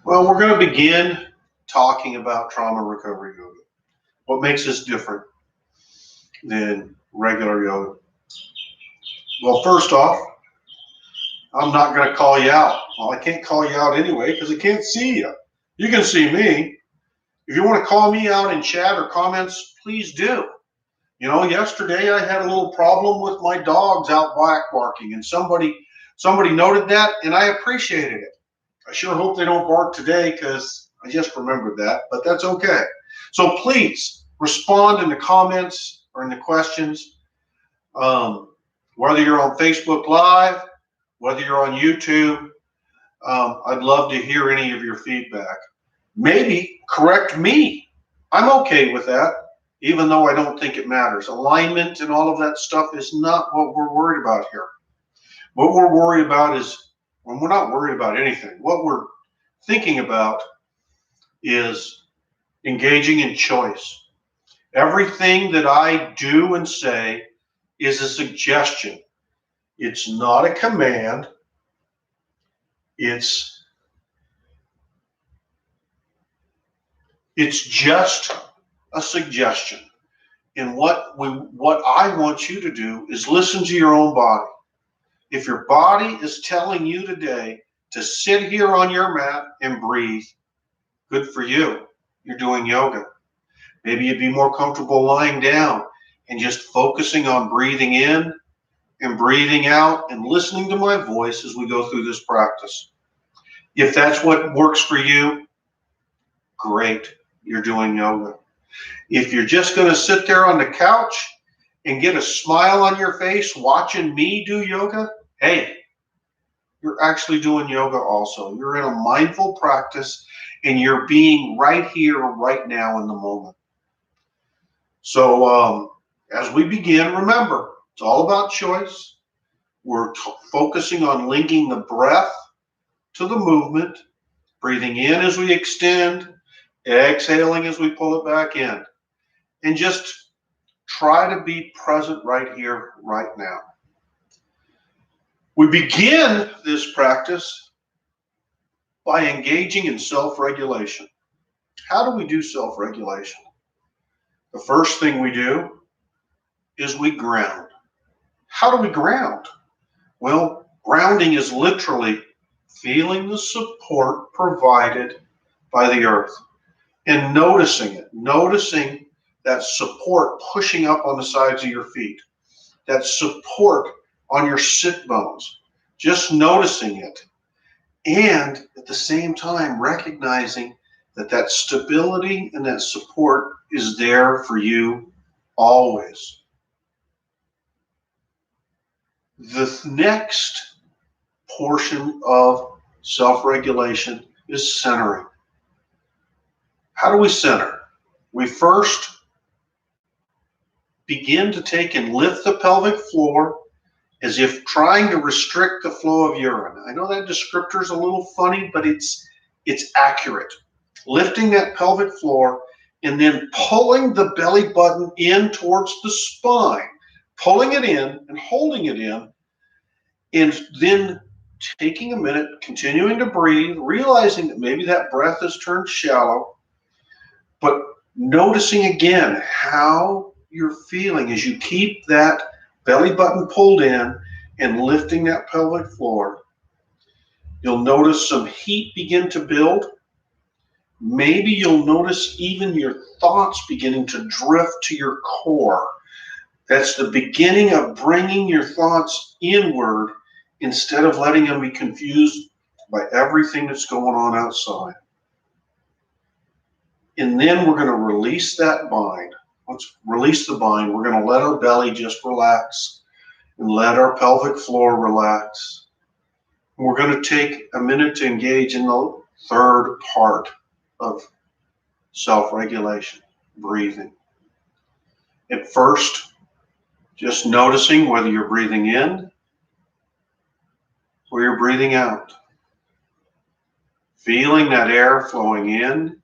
Well, we're going to begin talking about trauma recovery yoga. What makes us different than regular yoga? Well, first off, I'm not going to call you out. Well, I can't call you out anyway because I can't see you. You can see me. If you want to call me out in chat or comments, please do. You know, yesterday I had a little problem with my dogs out back barking, and somebody noted that, and I appreciated it. I sure hope they don't bark today because I just remembered that, but that's okay. So please respond in the comments or in the questions, whether you're on Facebook Live, whether you're on YouTube. I'd love to hear any of your feedback. Maybe correct me. I'm okay with that, even though I don't think it matters. Alignment and all of that stuff is not what we're worried about here. What we're worried about is, when we're not worried about anything, what we're thinking about is engaging in choice. Everything that I do and say is a suggestion. It's not a command. It's just a suggestion. And what I want you to do is listen to your own body. If your body is telling you today to sit here on your mat and breathe, good for you. You're doing yoga. Maybe you'd be more comfortable lying down and just focusing on breathing in and breathing out and listening to my voice as we go through this practice. If that's what works for you, great. You're doing yoga. If you're just going to sit there on the couch and get a smile on your face watching me do yoga, hey, you're actually doing yoga also. You're in a mindful practice and you're being right here, right now in the moment. So as we begin, remember, it's all about choice. We're focusing on linking the breath to the movement, breathing in as we extend, exhaling as we pull it back in. And just try to be present right here, right now. We begin this practice by engaging in self-regulation. How do we do self-regulation? The first thing we do is we ground. How do we ground? Well, grounding is literally feeling the support provided by the earth and noticing it, noticing that support pushing up on the sides of your feet, that support on your sit bones, just noticing it. And at the same time, recognizing that that stability and that support is there for you always. The next portion of self-regulation is centering. How do we center? We first begin to take and lift the pelvic floor as if trying to restrict the flow of urine. I know that descriptor is a little funny, but it's accurate. Lifting that pelvic floor and then pulling the belly button in towards the spine, pulling it in and holding it in, and then taking a minute, continuing to breathe, realizing that maybe that breath has turned shallow, but noticing again how you're feeling as you keep that belly button pulled in and lifting that pelvic floor. You'll notice some heat begin to build. Maybe you'll notice even your thoughts beginning to drift to your core. That's the beginning of bringing your thoughts inward instead of letting them be confused by everything that's going on outside. And then we're going to release that bind. Let's release the bind. We're going to let our belly just relax and let our pelvic floor relax. We're going to take a minute to engage in the third part of self-regulation, breathing. At first, just noticing whether you're breathing in or you're breathing out. Feeling that air flowing in.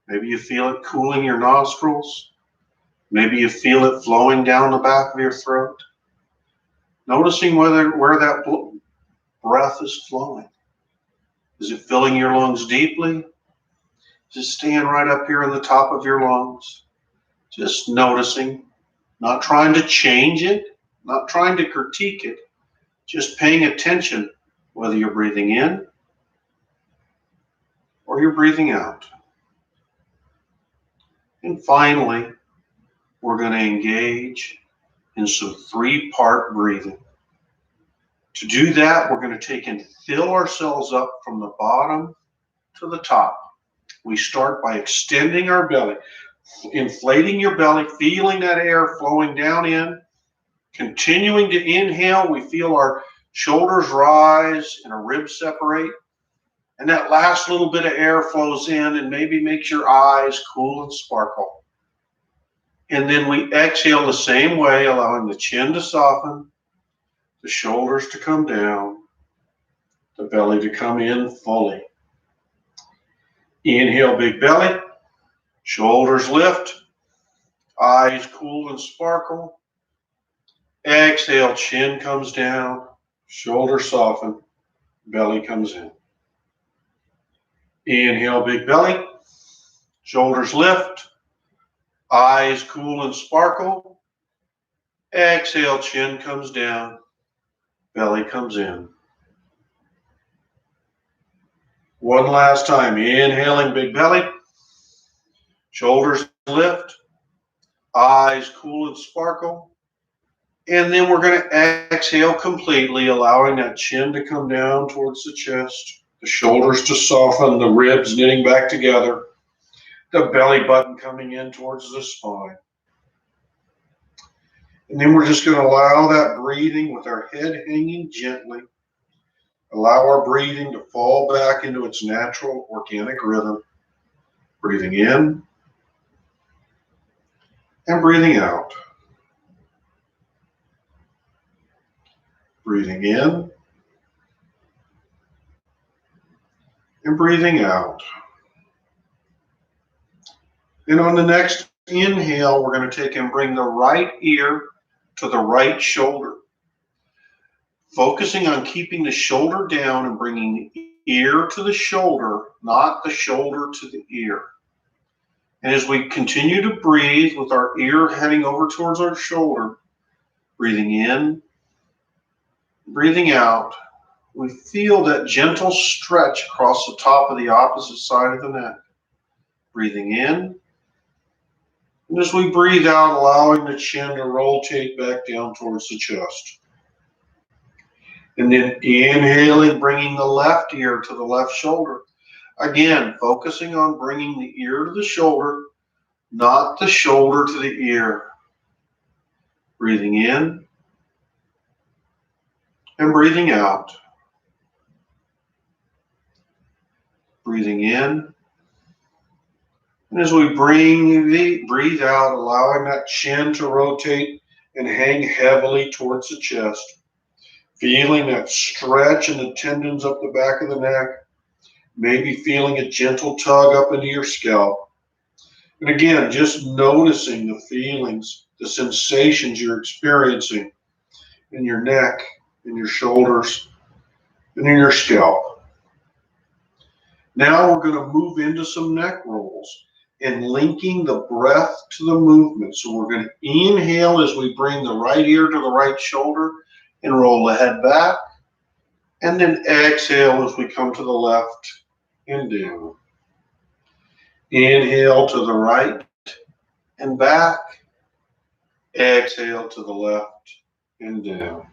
Maybe you feel it cooling your nostrils. Maybe you feel it flowing down the back of your throat. Noticing where that breath is flowing. Is it filling your lungs deeply? Is it staying right up here in the top of your lungs? Just noticing, not trying to change it, not trying to critique it, just paying attention whether you're breathing in or you're breathing out. And finally, we're going to engage in some 3-part breathing. To do that, we're going to take and fill ourselves up from the bottom to the top. We start by extending our belly, inflating your belly, feeling that air flowing down in, continuing to inhale. We feel our shoulders rise and our ribs separate. And that last little bit of air flows in and maybe makes your eyes cool and sparkle. And then we exhale the same way, allowing the chin to soften, the shoulders to come down, the belly to come in fully. Inhale, big belly, shoulders lift, eyes cool and sparkle. Exhale, chin comes down, shoulders soften, belly comes in. Inhale, big belly, shoulders lift, eyes cool and sparkle. Exhale, chin comes down, belly comes in. One last time, inhaling, big belly, shoulders lift, eyes cool and sparkle. And then we're going to exhale completely, allowing that chin to come down towards the chest, the shoulders to soften, the ribs knitting back together, the belly button coming in towards the spine. And then we're just going to allow that breathing with our head hanging gently. Allow our breathing to fall back into its natural organic rhythm. Breathing in and breathing out. Breathing in and breathing out. And on the next inhale, we're going to take and bring the right ear to the right shoulder. Focusing on keeping the shoulder down and bringing the ear to the shoulder, not the shoulder to the ear. And as we continue to breathe with our ear heading over towards our shoulder, breathing in, breathing out, we feel that gentle stretch across the top of the opposite side of the neck. Breathing in, and as we breathe out, allowing the chin to rotate back down towards the chest. And then inhaling, bringing the left ear to the left shoulder. Again, focusing on bringing the ear to the shoulder, not the shoulder to the ear. Breathing in and breathing out. Breathing in. And as we breathe out, allowing that chin to rotate and hang heavily towards the chest. Feeling that stretch in the tendons up the back of the neck. Maybe feeling a gentle tug up into your scalp. And again, just noticing the feelings, the sensations you're experiencing in your neck, in your shoulders, and in your scalp. Now we're going to move into some neck rolls and linking the breath to the movement. So we're going to inhale as we bring the right ear to the right shoulder and roll the head back. And then exhale as we come to the left and down. Inhale to the right and back. Exhale to the left and down.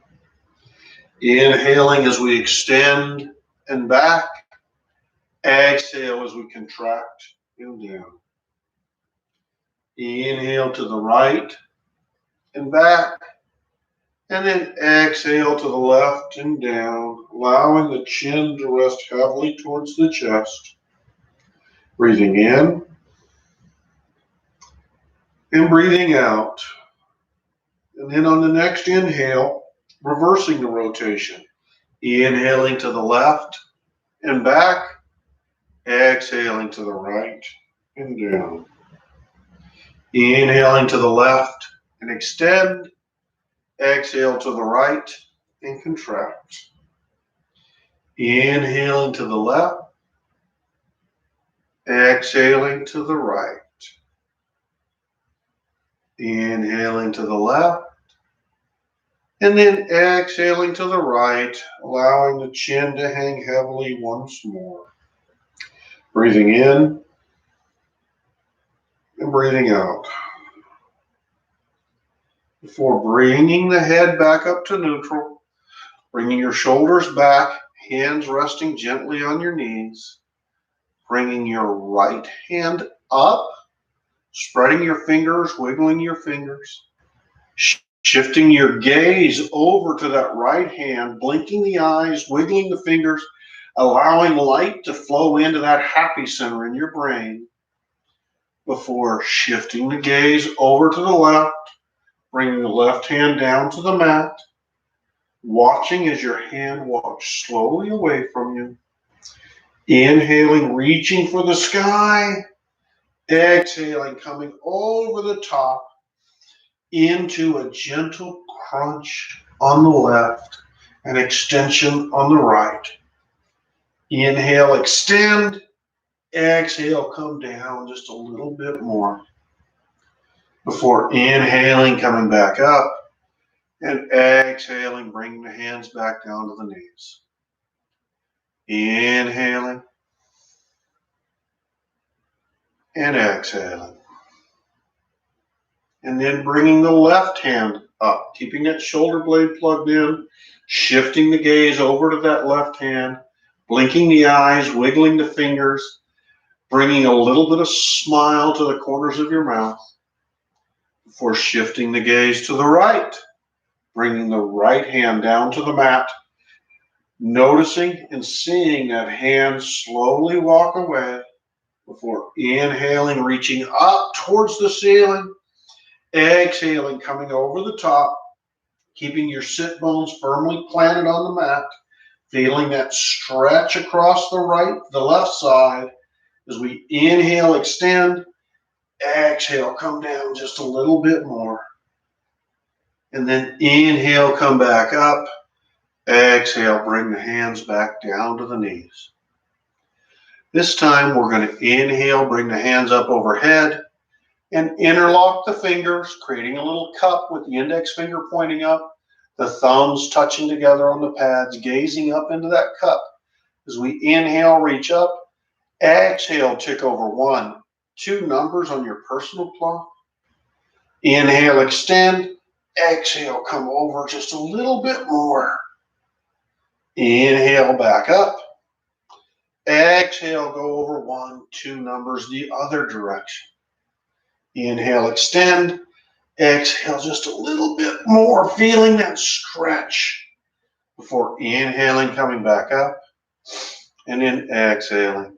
Inhaling as we extend and back. Exhale as we contract and down. Inhale to the right and back. And then exhale to the left and down, allowing the chin to rest heavily towards the chest. Breathing in and breathing out. And then on the next inhale, reversing the rotation. Inhaling to the left and back. Exhaling to the right and down. Inhaling to the left and extend. Exhale to the right and contract. Inhaling to the left, exhaling to the right. Inhaling to the left, and then exhaling to the right, allowing the chin to hang heavily once more. Breathing in and breathing out. Before bringing the head back up to neutral, bringing your shoulders back, hands resting gently on your knees, bringing your right hand up, spreading your fingers, wiggling your fingers, shifting your gaze over to that right hand, blinking the eyes, wiggling the fingers, allowing light to flow into that happy center in your brain before shifting the gaze over to the left, bringing the left hand down to the mat, watching as your hand walks slowly away from you. Inhaling, reaching for the sky. Exhaling, coming over the top into a gentle crunch on the left and extension on the right. Inhale, extend. Exhale, come down just a little bit more before inhaling, coming back up, and exhaling, bringing the hands back down to the knees. Inhaling and exhaling. And then bringing the left hand up, keeping that shoulder blade plugged in, shifting the gaze over to that left hand, blinking the eyes, wiggling the fingers, bringing a little bit of smile to the corners of your mouth before shifting the gaze to the right, bringing the right hand down to the mat, noticing and seeing that hand slowly walk away before inhaling, reaching up towards the ceiling, exhaling, coming over the top, keeping your sit bones firmly planted on the mat, feeling that stretch across the left side as we inhale, extend, exhale, come down just a little bit more. And then inhale, come back up. Exhale, bring the hands back down to the knees. This time we're going to inhale, bring the hands up overhead, and interlock the fingers, creating a little cup with the index finger pointing up, the thumbs touching together on the pads, gazing up into that cup. As we inhale, reach up. Exhale, tick over 1, 2 numbers on your personal clock. Inhale, extend. Exhale, come over just a little bit more. Inhale, back up. Exhale, go over 1, 2 numbers the other direction. Inhale, extend. Exhale, just a little bit more, feeling that stretch before inhaling, coming back up, and then exhaling.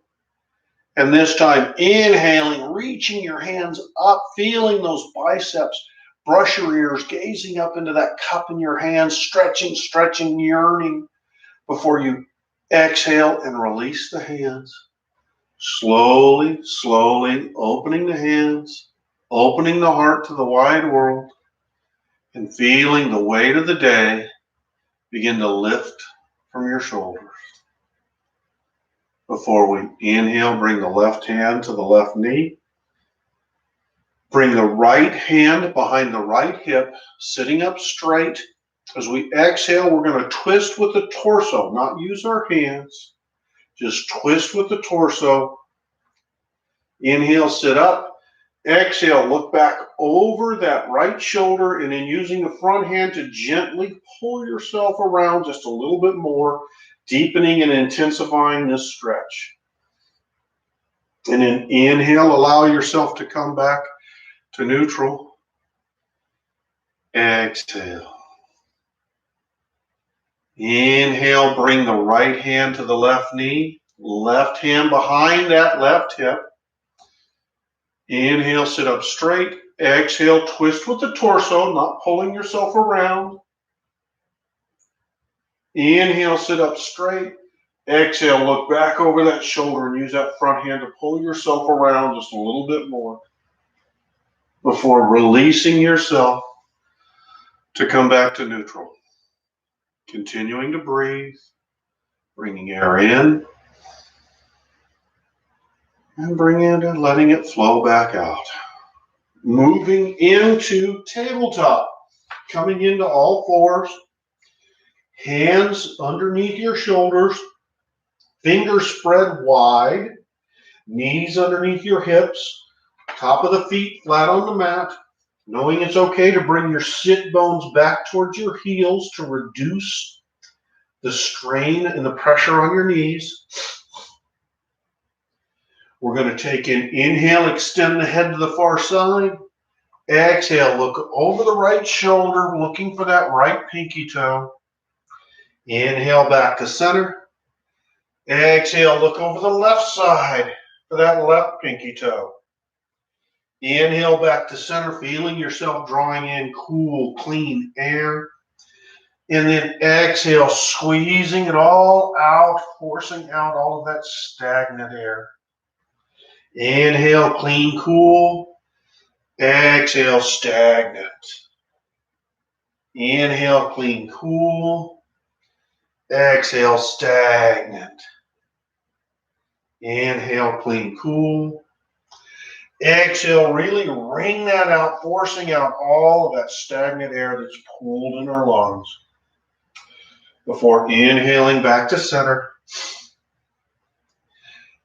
And this time, inhaling, reaching your hands up, feeling those biceps, brush your ears, gazing up into that cup in your hands, stretching, stretching, yearning before you exhale and release the hands. Slowly, slowly opening the hands, opening the heart to the wide world, and feeling the weight of the day begin to lift from your shoulders. Before we inhale, bring the left hand to the left knee. Bring the right hand behind the right hip, sitting up straight. As we exhale, we're going to twist with the torso, not use our hands. Just twist with the torso. Inhale, sit up. Exhale, look back over that right shoulder, and then using the front hand to gently pull yourself around just a little bit more, deepening and intensifying this stretch. And then inhale, allow yourself to come back to neutral. Exhale. Inhale, bring the right hand to the left knee, left hand behind that left hip. Inhale, sit up straight. Exhale, twist with the torso, not pulling yourself around. Inhale, sit up straight. Exhale, look back over that shoulder and use that front hand to pull yourself around just a little bit more before releasing yourself to come back to neutral. Continuing to breathe, Bringing air in and bringing it and letting it flow back out. Moving into tabletop. Coming into all fours. Hands underneath your shoulders. Fingers spread wide. Knees underneath your hips. Top of the feet flat on the mat. Knowing it's okay to bring your sit bones back towards your heels to reduce the strain and the pressure on your knees. We're going to take an inhale, extend the head to the far side. Exhale, look over the right shoulder, looking for that right pinky toe. Inhale back to center. Exhale, look over the left side for that left pinky toe. Inhale back to center, feeling yourself drawing in cool, clean air. And then exhale, squeezing it all out, forcing out all of that stagnant air. Inhale, clean, cool. Exhale, stagnant. Inhale, clean, cool. Exhale, stagnant. Inhale, clean, cool. Exhale, really wring that out, forcing out all of that stagnant air that's pooled in our lungs. Before inhaling back to center.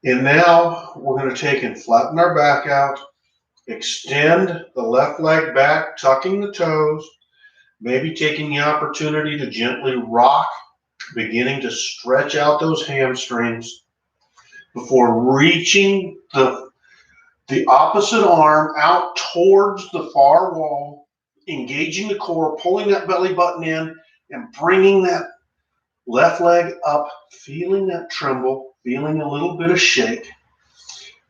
And now we're going to take and flatten our back out. Extend the left leg back, tucking the toes. Maybe taking the opportunity to gently rock, beginning to stretch out those hamstrings before reaching the opposite arm out towards the far wall, engaging the core, pulling that belly button in, and bringing that left leg up, feeling that tremble, feeling a little bit of shake.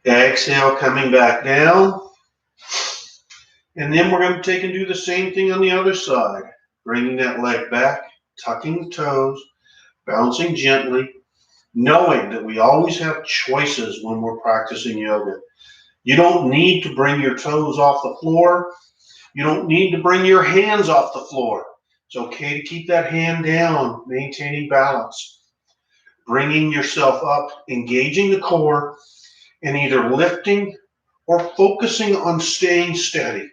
Exhale, coming back down. And then we're going to take and do the same thing on the other side. Bringing that leg back, tucking the toes, bouncing gently, knowing that we always have choices when we're practicing yoga. You don't need to bring your toes off the floor. You don't need to bring your hands off the floor. It's okay to keep that hand down, maintaining balance. Bringing yourself up, engaging the core, and either lifting or focusing on staying steady.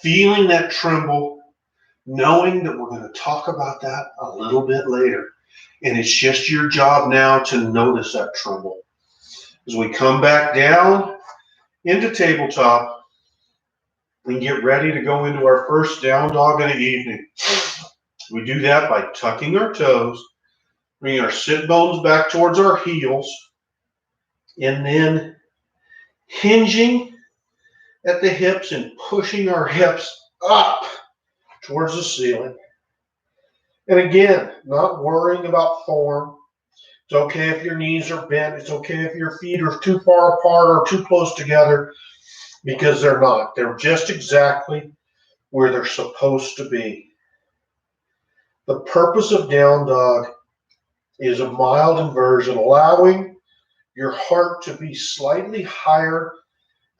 Feeling that tremble, knowing that we're going to talk about that a little bit later. And it's just your job now to notice that tremble. As we come back down into tabletop and get ready to go into our first down dog of the evening. We do that by tucking our toes, bringing our sit bones back towards our heels, and then hinging at the hips and pushing our hips up towards the ceiling. And again, not worrying about form. It's okay if your knees are bent. It's okay if your feet are too far apart or too close together, because they're not. They're just exactly where they're supposed to be. The purpose of down dog is a mild inversion, allowing your heart to be slightly higher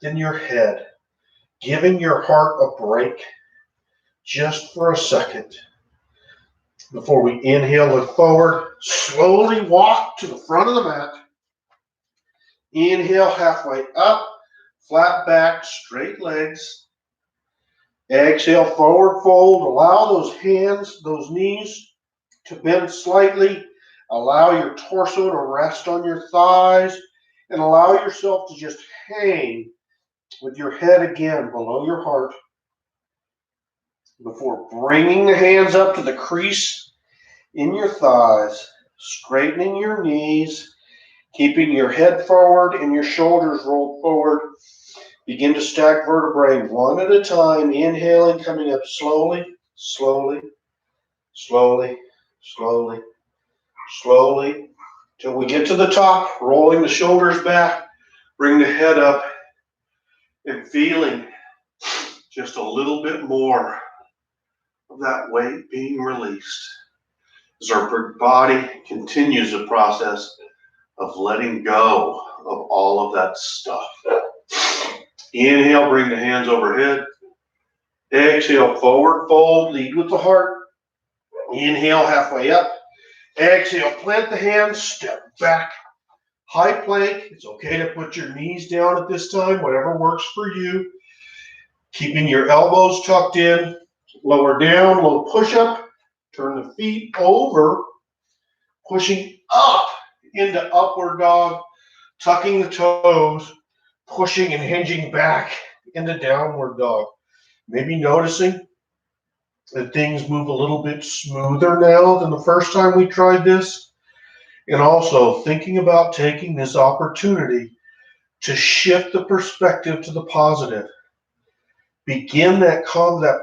than your head, giving your heart a break just for a second. Before we inhale, look forward, slowly walk to the front of the mat. Inhale, halfway up, flat back, straight legs. Exhale, forward fold. Allow those hands, those knees to bend slightly. Allow your torso to rest on your thighs, and allow yourself to just hang with your head again below your heart before bringing the hands up to the crease in your thighs, straightening your knees, keeping your head forward and your shoulders rolled forward. Begin to stack vertebrae one at a time, inhaling, coming up slowly, slowly, slowly, slowly, slowly, till we get to the top, rolling the shoulders back, bring the head up, and feeling just a little bit more of that weight being released as our body continues the process of letting go of all of that stuff. Inhale, bring the hands overhead. Exhale, forward fold, lead with the heart. Inhale, halfway up. Exhale, plant the hands, step back, high plank. It's okay to put your knees down at this time, whatever works for you. Keeping your elbows tucked in, lower down, little push-up. Turn the feet over, pushing up into upward dog, tucking the toes, pushing and hinging back into downward dog. Maybe noticing that things move a little bit smoother now than the first time we tried this. And also thinking about taking this opportunity to shift the perspective to the positive. Begin that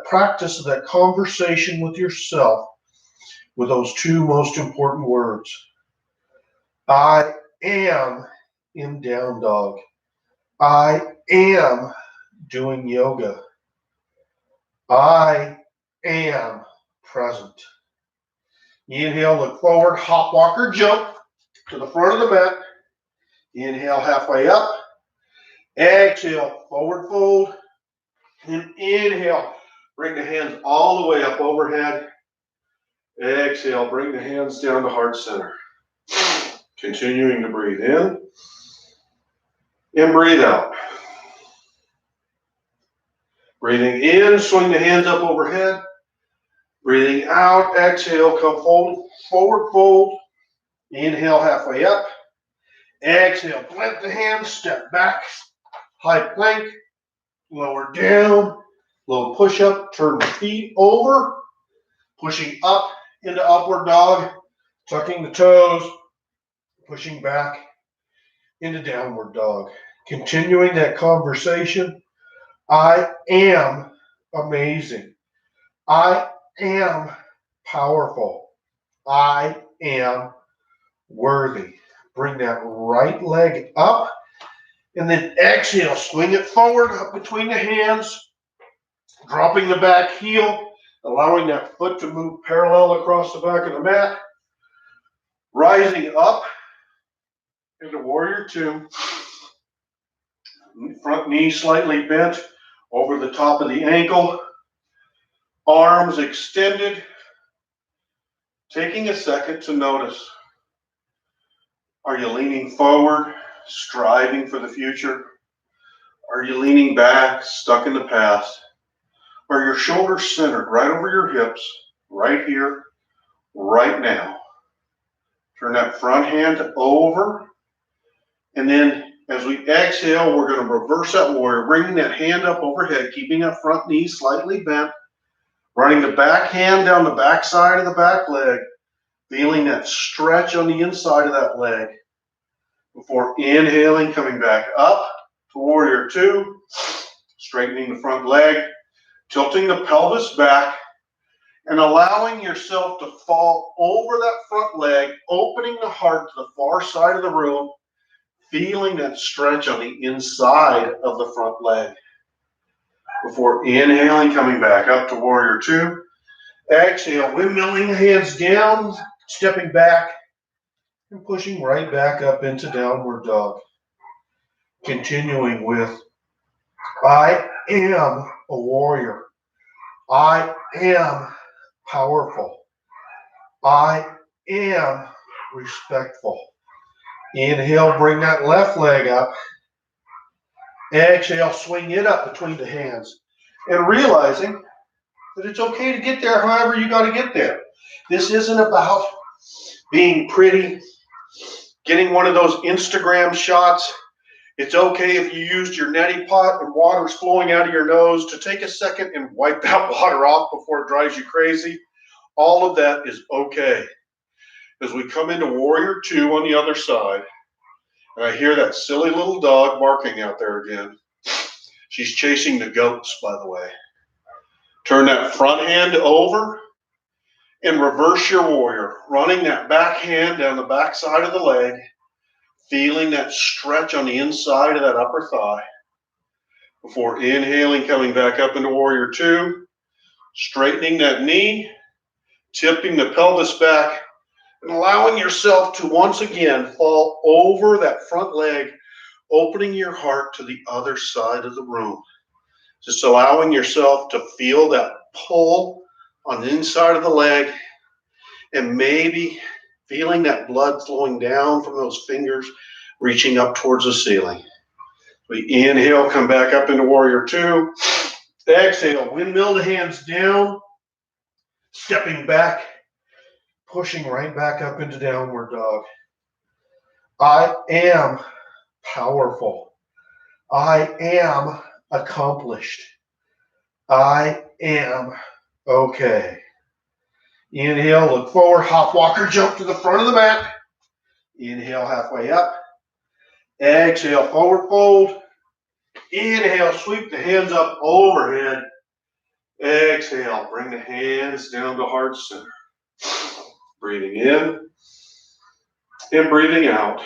practice of that conversation with yourself with those two most important words. I am in down dog. I am doing yoga. I am present. Inhale, look forward, hop, walk, or jump to the front of the mat. Inhale, halfway up. Exhale, forward fold. And inhale, bring the hands all the way up overhead. Exhale, bring the hands down to heart center. Continuing to breathe in and breathe out. Breathing in, swing the hands up overhead. Breathing out, exhale, come forward fold. Inhale, halfway up. Exhale, plant the hands, step back. High plank, lower down, little push up, turn the feet over, pushing up into upward dog, tucking the toes, pushing back into downward dog. Continuing that conversation. I am amazing. I am powerful. I am worthy. Bring that right leg up and then exhale, swing it forward up between the hands, dropping the back heel, allowing that foot to move parallel across the back of the mat, rising up into warrior two, front knee slightly bent over the top of the ankle, arms extended, taking a second to notice. Are you leaning forward, striving for the future? Are you leaning back, stuck in the past? Are your shoulders centered right over your hips, right here, right now? Turn that front hand over. And then as we exhale, we're going to reverse that warrior, bringing that hand up overhead, keeping that front knee slightly bent, running the back hand down the back side of the back leg, feeling that stretch on the inside of that leg. Before inhaling, coming back up to warrior two, straightening the front leg, tilting the pelvis back, and allowing yourself to fall over that front leg, opening the heart to the far side of the room, feeling that stretch on the inside of the front leg. Before inhaling, coming back up to warrior two. Exhale, windmilling the hands down, stepping back, and pushing right back up into downward dog. Continuing with, I am a warrior. I am powerful. I am respectful. Inhale, bring that left leg up. Exhale, swing it up between the hands. And realizing that it's okay to get there however you got to get there. This isn't about being pretty, getting one of those Instagram shots. It's okay if you used your neti pot and water's flowing out of your nose to take a second and wipe that water off before it drives you crazy. All of that is okay. As we come into warrior two on the other side, and I hear that silly little dog barking out there again. She's chasing the goats, by the way. Turn that front hand over and reverse your warrior, running that back hand down the back side of the leg, feeling that stretch on the inside of that upper thigh. Before inhaling, coming back up into warrior two, straightening that knee, tipping the pelvis back, and allowing yourself to once again fall over that front leg, opening your heart to the other side of the room. Just allowing yourself to feel that pull on the inside of the leg, and maybe feeling that blood flowing down from those fingers, reaching up towards the ceiling. We inhale, come back up into warrior two. Exhale, windmill the hands down, stepping back, pushing right back up into downward dog. I am powerful. I am accomplished. I am okay. Inhale, look forward, hop walker, jump to the front of the mat. Inhale, halfway up. Exhale, forward fold. Inhale, sweep the hands up overhead. Exhale, bring the hands down to heart center. Breathing in and breathing out.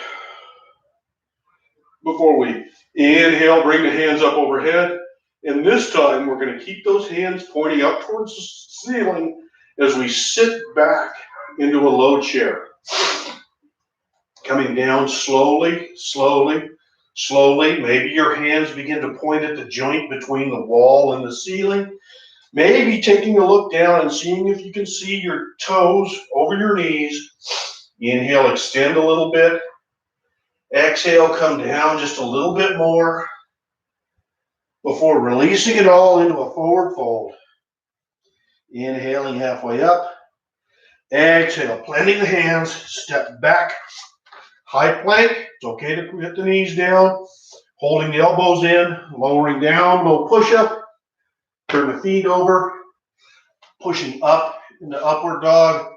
Before we inhale, bring the hands up overhead. And this time, we're going to keep those hands pointing up towards the ceiling as we sit back into a low chair. Coming down slowly, slowly, slowly. Maybe your hands begin to point at the joint between the wall and the ceiling. Maybe taking a look down and seeing if you can see your toes over your knees. Inhale, extend a little bit. Exhale, come down just a little bit more before releasing it all into a forward fold. Inhaling halfway up. Exhale, planting the hands, step back. High plank, it's okay to get the knees down. Holding the elbows in, lowering down, low push-up. Turn the feet over, pushing up into upward dog,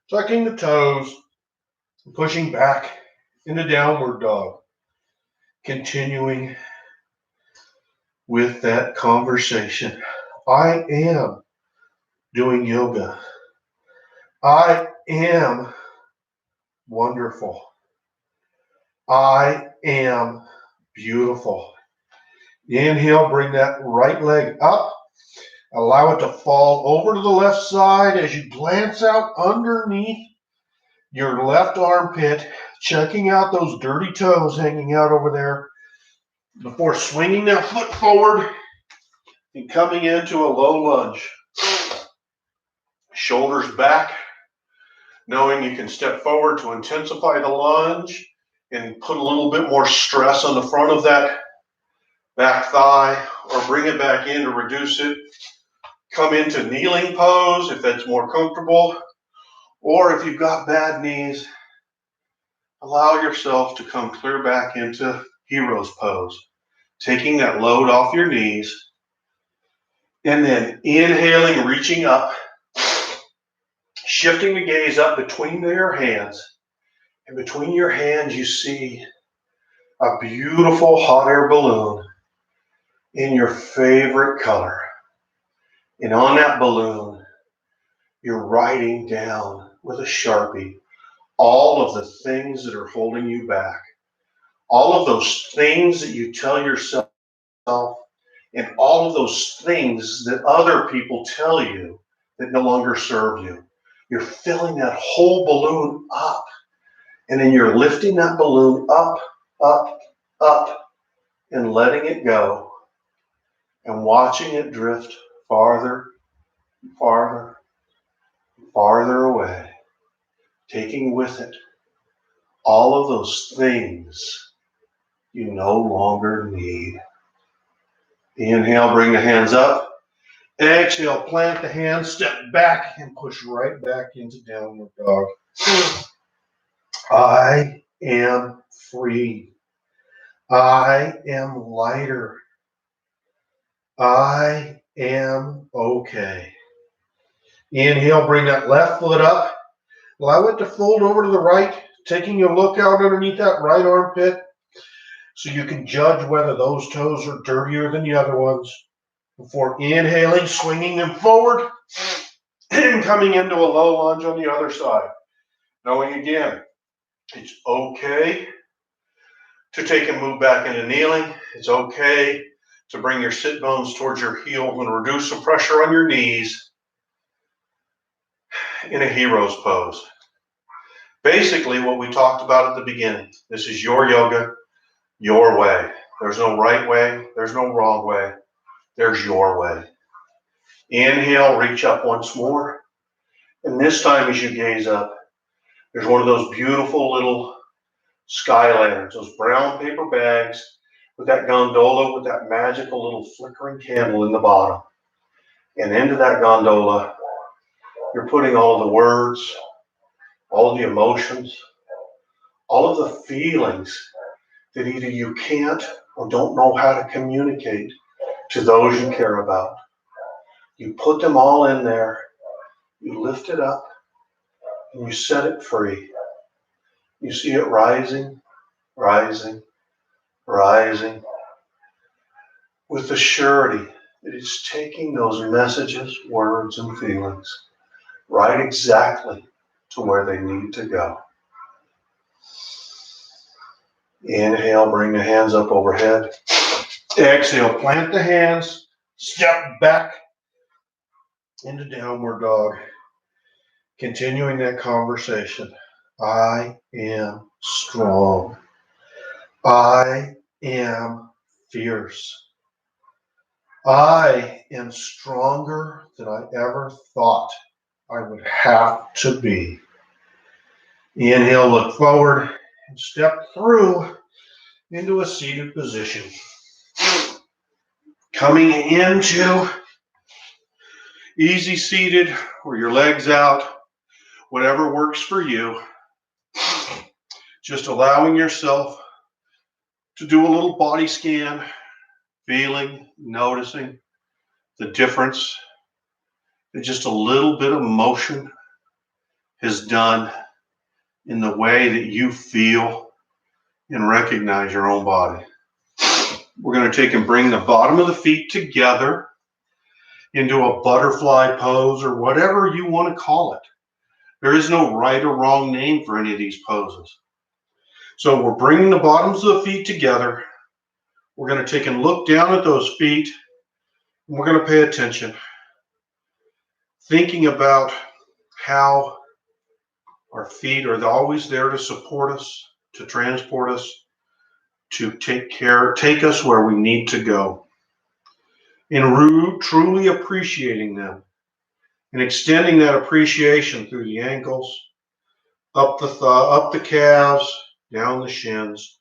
tucking the toes, pushing back into downward dog. Continuing with that conversation. I am doing yoga. I am wonderful. I am beautiful. Inhale, bring that right leg up. Allow it to fall over to the left side as you glance out underneath your left armpit, checking out those dirty toes hanging out over there before swinging that foot forward and coming into a low lunge. Shoulders back, knowing you can step forward to intensify the lunge and put a little bit more stress on the front of that back thigh, or bring it back in to reduce it. Come into kneeling pose if that's more comfortable, or if you've got bad knees, allow yourself to come clear back into hero's pose, taking that load off your knees, and then inhaling, reaching up, shifting the gaze up between your hands, and between your hands you see a beautiful hot air balloon in your favorite color. And on that balloon, you're writing down with a Sharpie all of the things that are holding you back. All of those things that you tell yourself, and all of those things that other people tell you that no longer serve you. You're filling that whole balloon up. And then you're lifting that balloon up, up, up, and letting it go. And watching it drift farther, farther, farther away, taking with it all of those things you no longer need. Inhale, bring the hands up. Exhale, plant the hands, step back, and push right back into downward dog. I am free. I am lighter. I am okay. Inhale, bring that left foot up. Allow it to fold over to the right, taking a look out underneath that right armpit so you can judge whether those toes are dirtier than the other ones. Before inhaling, swinging them forward and coming into a low lunge on the other side. Knowing again, it's okay to take and move back into kneeling. It's okay to bring your sit bones towards your heel and reduce the pressure on your knees in a hero's pose. Basically, what we talked about at the beginning. This is your yoga, your way. There's no right way. There's no wrong way. There's your way. Inhale, reach up once more. And this time as you gaze up, There's one of those beautiful little sky lanterns, those brown paper bags with that gondola with that magical little flickering candle in the bottom. And into that gondola, you're putting all of the words, all of the emotions, all of the feelings that either you can't or don't know how to communicate to those you care about. You put them all in there, you lift it up, and you set it free. You see it rising, rising, rising, with the surety that it's taking those messages, words, and feelings right exactly to where they need to go. Inhale, bring the hands up overhead. Exhale, plant the hands, step back into downward dog. Continuing that conversation. I am strong. I am fierce. I am stronger than I ever thought I would have to be. Inhale, look forward and step through into a seated position. Coming into easy seated or your legs out, whatever works for you. Just allowing yourself to do a little body scan, feeling, noticing the difference that just a little bit of motion has done in the way that you feel and recognize your own body. We're going to take and bring the bottom of the feet together into a butterfly pose or whatever you want to call it. There is no right or wrong name for any of these poses. So we're bringing the bottoms of the feet together. We're going to take and look down at those feet. And we're going to pay attention, thinking about how our feet are always there to support us, to transport us, to take us where we need to go. And truly appreciating them and extending that appreciation through the ankles, up the calves, down the shins,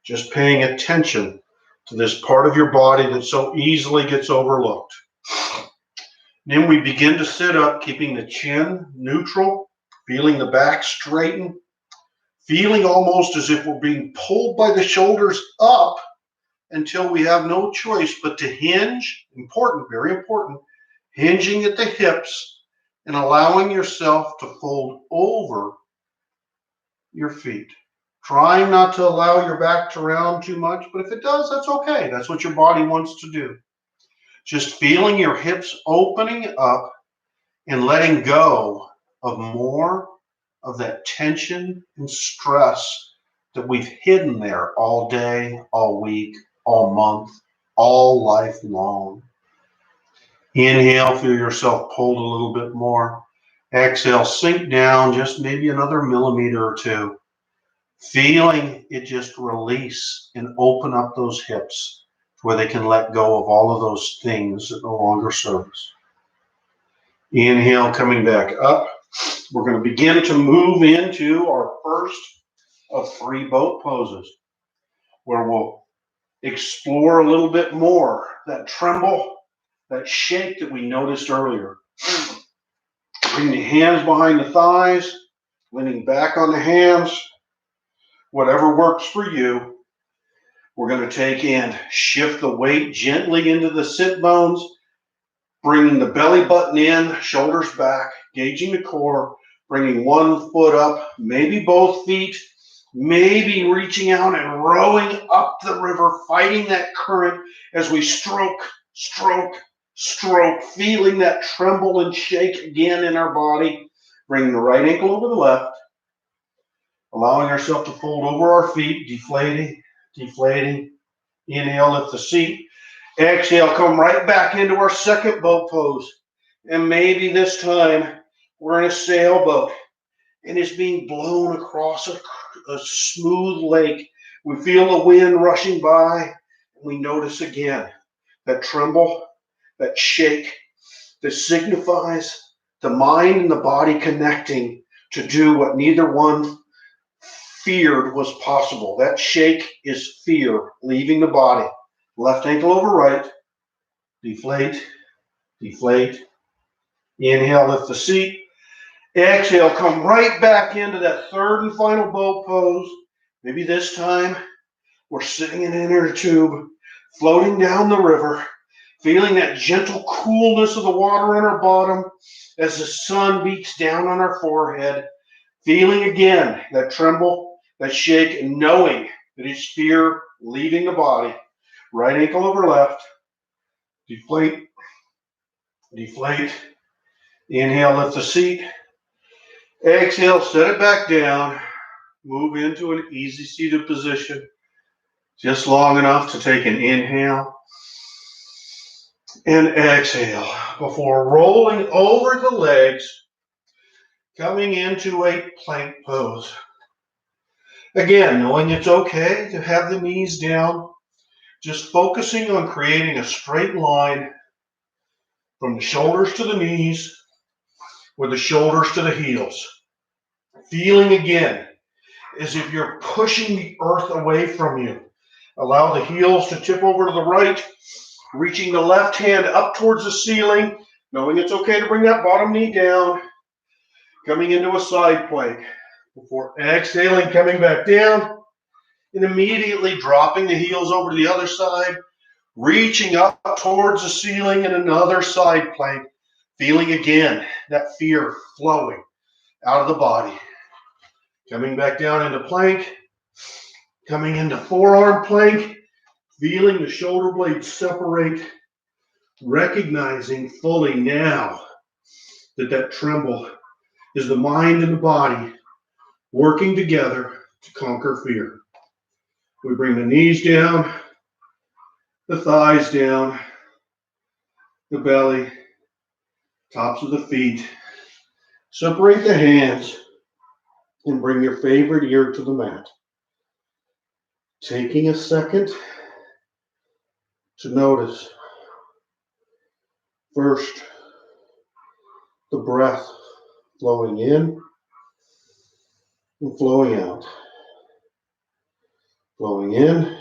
just paying attention to this part of your body that so easily gets overlooked. Then we begin to sit up, keeping the chin neutral, feeling the back straighten, feeling almost as if we're being pulled by the shoulders up until we have no choice but to hinge, important, very important, hinging at the hips and allowing yourself to fold over your feet. Trying not to allow your back to round too much, but if it does, that's okay. That's what your body wants to do. Just feeling your hips opening up and letting go of more of that tension and stress that we've hidden there all day, all week, all month, all life long. Inhale, feel yourself pulled a little bit more. Exhale, sink down just maybe another millimeter or two. Feeling it just release and open up those hips where they can let go of all of those things that no longer serve us. Inhale, coming back up. We're going to begin to move into our first of 3 boat poses, where we'll explore a little bit more that tremble, that shake that we noticed earlier. Bring the hands behind the thighs, leaning back on the hands, whatever works for you. We're going to take and shift the weight gently into the sit bones, bringing the belly button in, shoulders back, gauging the core, bringing one foot up, maybe both feet, maybe reaching out and rowing up the river, fighting that current as we stroke, stroke, stroke, feeling that tremble and shake again in our body. Bringing the right ankle over the left, allowing ourselves to fold over our feet, deflating, deflating. Inhale, lift the seat. Exhale, come right back into our second boat pose. And maybe this time we're in a sailboat and it's being blown across a smooth lake. We feel the wind rushing by and we notice again that tremble, that shake that signifies the mind and the body connecting to do what neither one feared was possible. That shake is fear leaving the body. Left ankle over right. Deflate, deflate. Inhale, lift the seat. Exhale, come right back into that third and final boat pose. Maybe this time we're sitting in an inner tube, floating down the river, feeling that gentle coolness of the water on our bottom as the sun beats down on our forehead. Feeling again that tremble, that shake, and knowing that it's fear leaving the body. Right ankle over left. Deflate, deflate. Inhale, lift the seat. Exhale, set it back down. Move into an easy seated position. Just long enough to take an inhale and exhale before rolling over the legs, coming into a plank pose. Again, knowing it's okay to have the knees down, just focusing on creating a straight line from the shoulders to the knees, or the shoulders to the heels. Feeling again as if you're pushing the earth away from you. Allow the heels to tip over to the right, reaching the left hand up towards the ceiling, knowing it's okay to bring that bottom knee down, coming into a side plank. Before exhaling, coming back down, and immediately dropping the heels over to the other side, reaching up towards the ceiling in another side plank, feeling again that fear flowing out of the body. Coming back down into plank, coming into forearm plank, feeling the shoulder blades separate, recognizing fully now that that tremble is the mind and the body working together to conquer fear. We bring the knees down, the thighs down, the belly, tops of the feet. Separate the hands and bring your favorite ear to the mat. Taking a second to notice first the breath flowing in and flowing out. Flowing in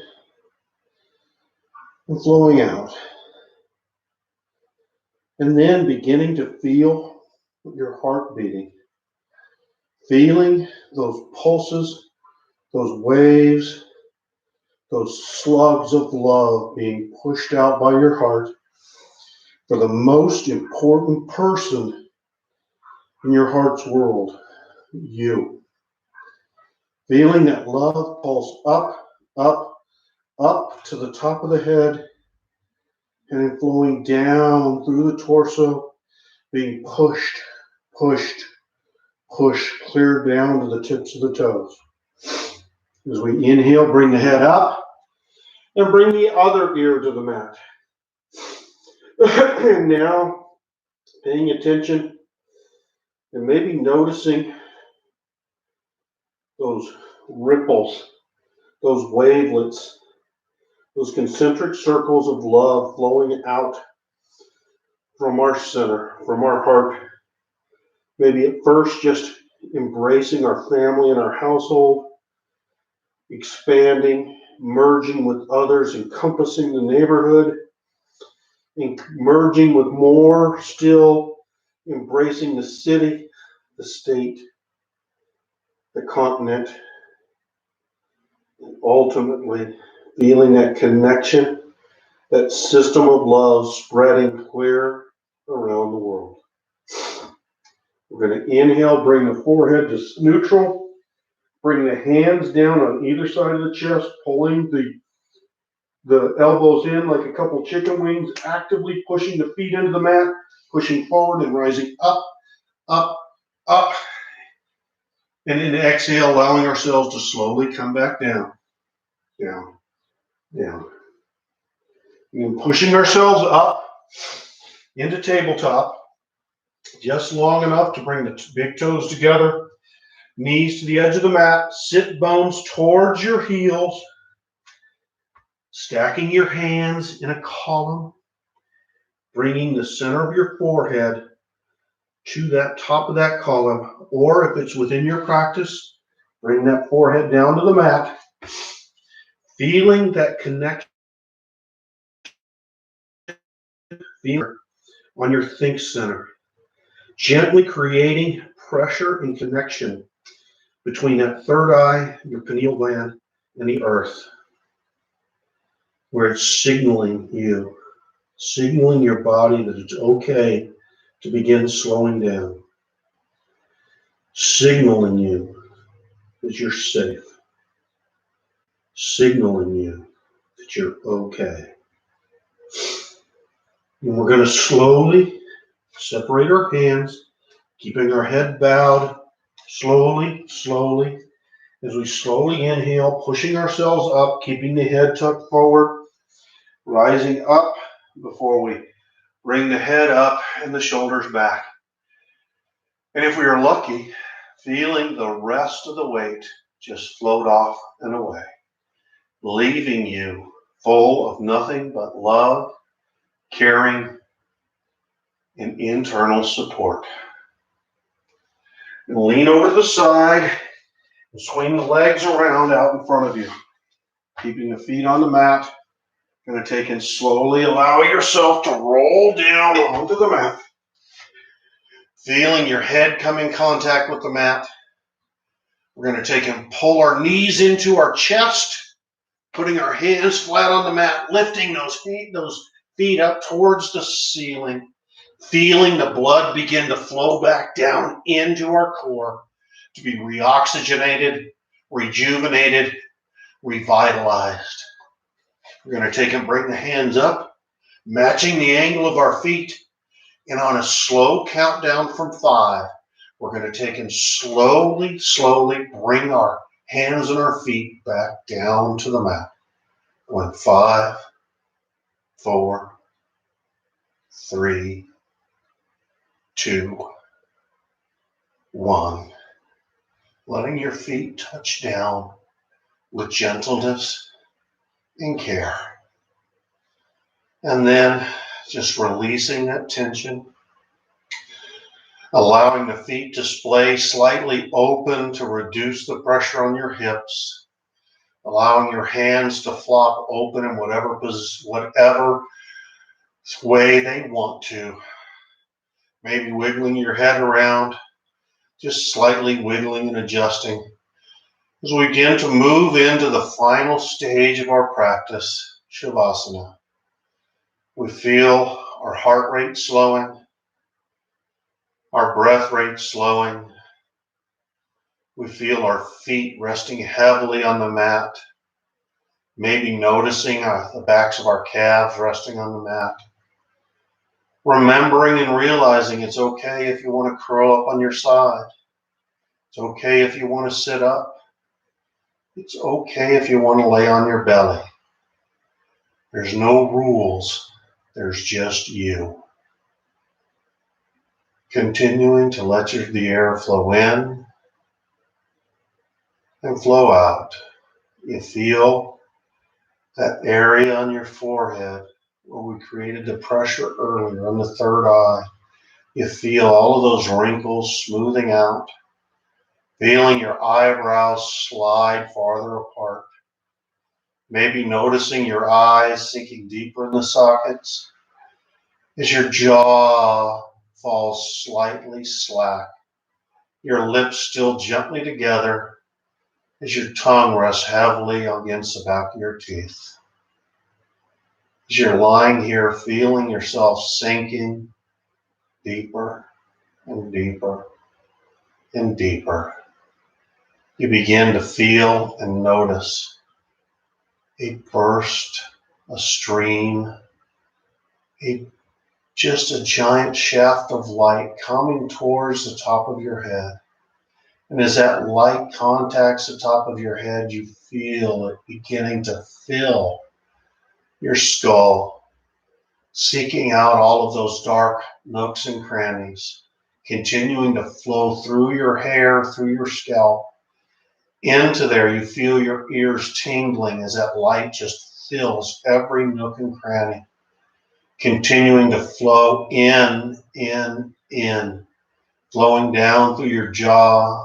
and flowing out. And then beginning to feel your heart beating. Feeling those pulses, those waves, those slugs of love being pushed out by your heart for the most important person in your heart's world, you. Feeling that love pulse up, up, up to the top of the head, and then flowing down through the torso, being pushed, pushed, pushed clear down to the tips of the toes. As we inhale, bring the head up, and bring the other ear to the mat. And now, paying attention and maybe noticing those ripples, those wavelets, those concentric circles of love flowing out from our center, from our heart. Maybe at first just embracing our family and our household, expanding, merging with others, encompassing the neighborhood, merging with more, still embracing the city, the state, the continent, and ultimately feeling that connection, that system of love spreading clear around the world. We're going to inhale, bring the forehead to neutral, bring the hands down on either side of the chest, pulling the elbows in like a couple chicken wings, actively pushing the feet into the mat, pushing forward and rising up, up, up. And in the exhale, allowing ourselves to slowly come back down, down, down. And pushing ourselves up into tabletop, just long enough to bring the big toes together, knees to the edge of the mat, sit bones towards your heels, stacking your hands in a column, bringing the center of your forehead to that top of that column, or if it's within your practice, bring that forehead down to the mat, feeling that connection on your think center, gently creating pressure and connection between that third eye, your pineal gland, and the earth, where it's signaling you, signaling your body that it's okay to begin slowing down, signaling you that you're safe, signaling you that you're okay. And we're going to slowly separate our hands, keeping our head bowed, slowly, as we slowly inhale, pushing ourselves up, keeping the head tucked forward, rising up before we bring the head up and the shoulders back. And if we are lucky, feeling the rest of the weight just float off and away, leaving you full of nothing but love, caring, and internal support. And lean over to the side and swing the legs around out in front of you, keeping the feet on the mat. Going to take and slowly allow yourself to roll down onto the mat, feeling your head come in contact with the mat. We're going to take and pull our knees into our chest, putting our hands flat on the mat, lifting those feet up towards the ceiling, feeling the blood begin to flow back down into our core to be reoxygenated, rejuvenated, revitalized. We're going to take and bring the hands up, matching the angle of our feet, and on a slow countdown from 5, we're going to take and slowly bring our hands and our feet back down to the mat. Going 5, 4, 3, 2, 1. Letting your feet touch down with gentleness and care. And then just releasing that tension, allowing the feet to splay slightly open to reduce the pressure on your hips, allowing your hands to flop open in whatever way they want to. Maybe wiggling your head around, just slightly wiggling and adjusting. As we begin to move into the final stage of our practice, Shavasana, we feel our heart rate slowing, our breath rate slowing. We feel our feet resting heavily on the mat, maybe noticing the backs of our calves resting on the mat. Remembering and realizing it's okay if you want to curl up on your side. It's okay if you want to sit up. It's okay if you want to lay on your belly. There's no rules. There's just you. Continuing to let the air flow in and flow out. You feel that area on your forehead where we created the pressure earlier on the third eye. You feel all of those wrinkles smoothing out, feeling your eyebrows slide farther apart, maybe noticing your eyes sinking deeper in the sockets as your jaw falls slightly slack, your lips still gently together as your tongue rests heavily against the back of your teeth. As you're lying here feeling yourself sinking deeper and deeper and deeper, you begin to feel and notice a burst, a stream, just a giant shaft of light coming towards the top of your head. And as that light contacts the top of your head, you feel it beginning to fill your skull, seeking out all of those dark nooks and crannies, continuing to flow through your hair, through your scalp. Into there, you feel your ears tingling as that light just fills every nook and cranny, continuing to flow in, flowing down through your jaw,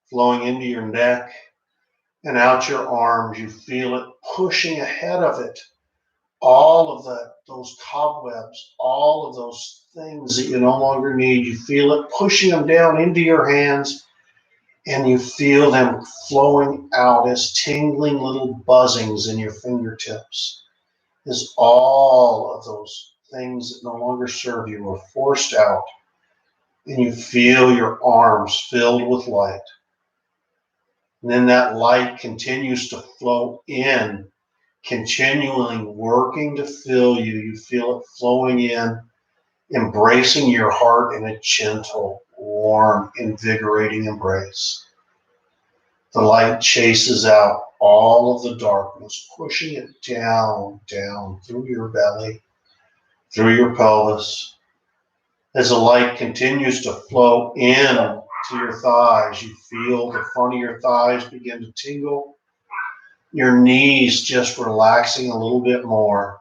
flowing into your neck and out your arms. You feel it pushing ahead of it. All of those cobwebs, all of those things that you no longer need, you feel it pushing them down into your hands, and you feel them flowing out as tingling little buzzings in your fingertips, as all of those things that no longer serve you are forced out, and you feel your arms filled with light. And then that light continues to flow in, continually working to fill you. You feel it flowing in, embracing your heart in a gentle, warm, invigorating embrace. The light chases out all of the darkness, pushing it down, down through your belly, through your pelvis. As the light continues to flow in to your thighs, you feel the front of your thighs begin to tingle, your knees just relaxing a little bit more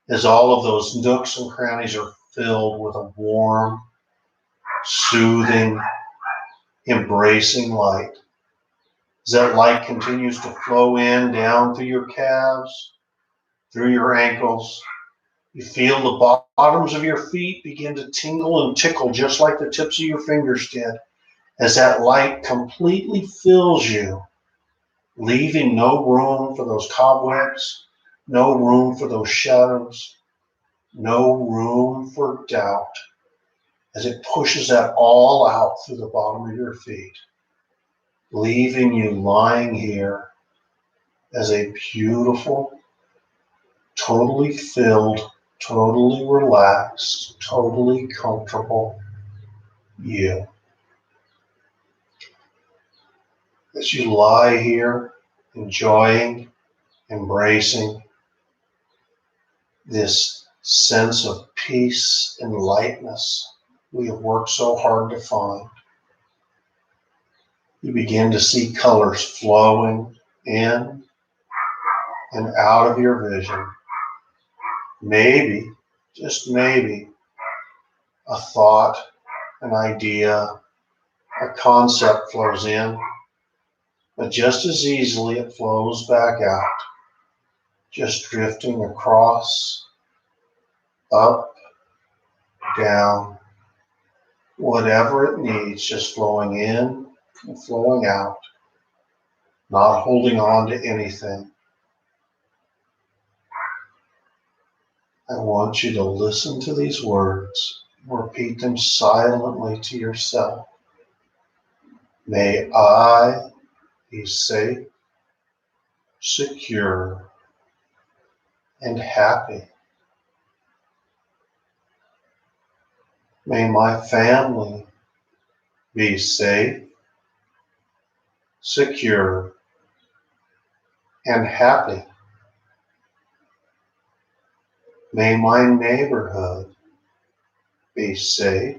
as all of those nooks and crannies are filled with a warm, soothing, embracing light. As that light continues to flow in down through your calves, through your ankles, you feel the bottoms of your feet begin to tingle and tickle just like the tips of your fingers did, as that light completely fills you, leaving no room for those cobwebs, no room for those shadows, no room for doubt, as it pushes that all out through the bottom of your feet, leaving you lying here as a beautiful, totally filled, totally relaxed, totally comfortable you. As you lie here, enjoying, embracing this sense of peace and lightness we have worked so hard to find, you begin to see colors flowing in and out of your vision. Maybe, just maybe, a thought, an idea, a concept flows in, but just as easily it flows back out, just drifting across, up, down, whatever it needs, just flowing in and flowing out, not holding on to anything. I want you to listen to these words, repeat them silently to yourself. May I be safe, secure, and happy. May my family be safe, secure, and happy. May my neighborhood be safe,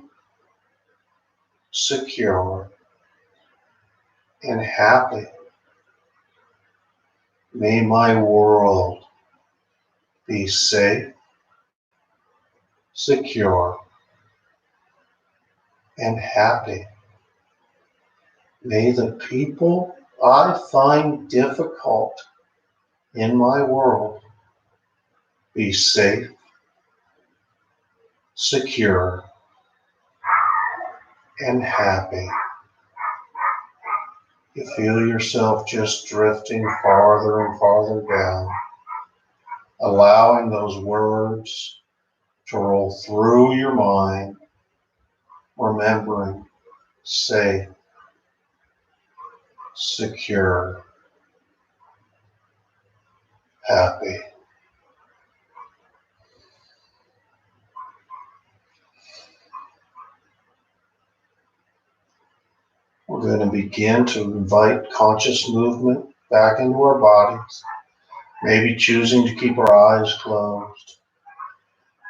secure, and happy. May my world be safe, secure, and happy. May the people I find difficult in my world be safe, secure, and happy. You feel yourself just drifting farther and farther down, allowing those words to roll through your mind, remembering safe, secure, happy. We're going to begin to invite conscious movement back into our bodies, maybe choosing to keep our eyes closed,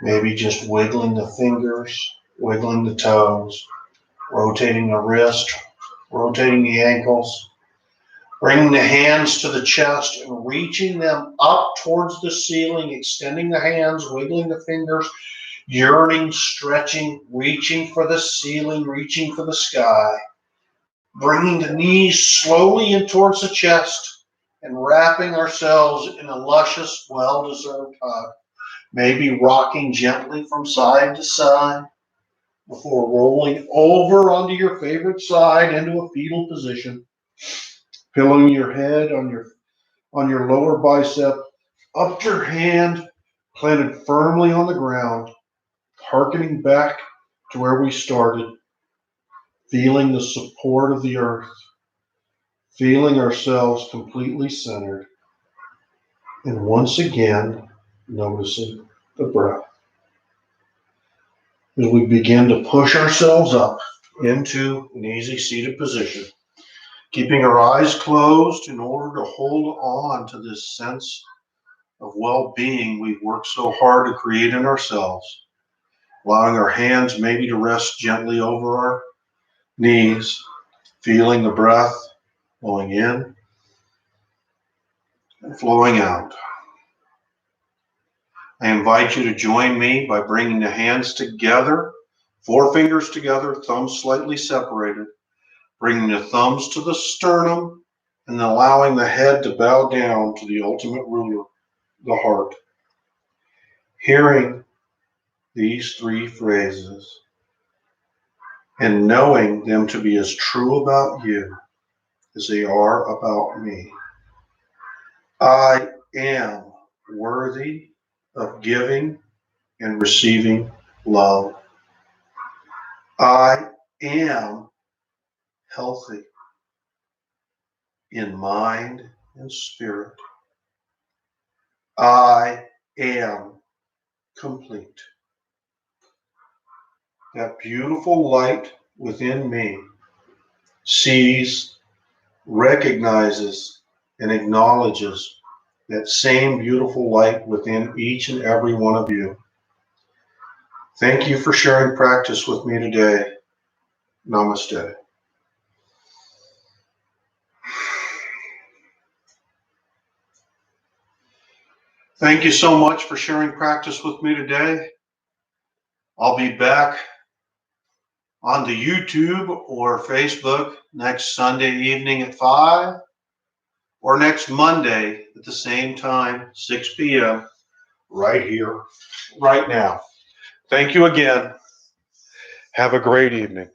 maybe just wiggling the fingers, wiggling the toes, rotating the wrist, rotating the ankles, bringing the hands to the chest and reaching them up towards the ceiling, extending the hands, wiggling the fingers. Yearning, stretching, reaching for the ceiling, reaching for the sky. Bringing the knees slowly in towards the chest and wrapping ourselves in a luscious, well-deserved hug. Maybe rocking gently from side to side before rolling over onto your favorite side into a fetal position. Pillowing your head on your lower bicep, up your hand planted firmly on the ground, hearkening back to where we started, feeling the support of the earth, feeling ourselves completely centered, and once again noticing the breath. As we begin to push ourselves up into an easy seated position, keeping our eyes closed in order to hold on to this sense of well-being we've worked so hard to create in ourselves, allowing our hands maybe to rest gently over our knees, feeling the breath flowing in and flowing out. I invite you to join me by bringing the hands together, forefingers together, thumbs slightly separated, bringing the thumbs to the sternum and allowing the head to bow down to the ultimate ruler, the heart. Hearing these three phrases and knowing them to be as true about you as they are about me. I am worthy of giving and receiving love. I am healthy in mind and spirit. I am complete. That beautiful light within me sees, recognizes, and acknowledges that same beautiful light within each and every one of you. Thank you for sharing practice with me today. Namaste. Thank you so much for sharing practice with me today. I'll be back on the YouTube or Facebook next Sunday evening at 5 or next Monday at the same time, 6 p.m., right here, right now. Thank you again. Have a great evening.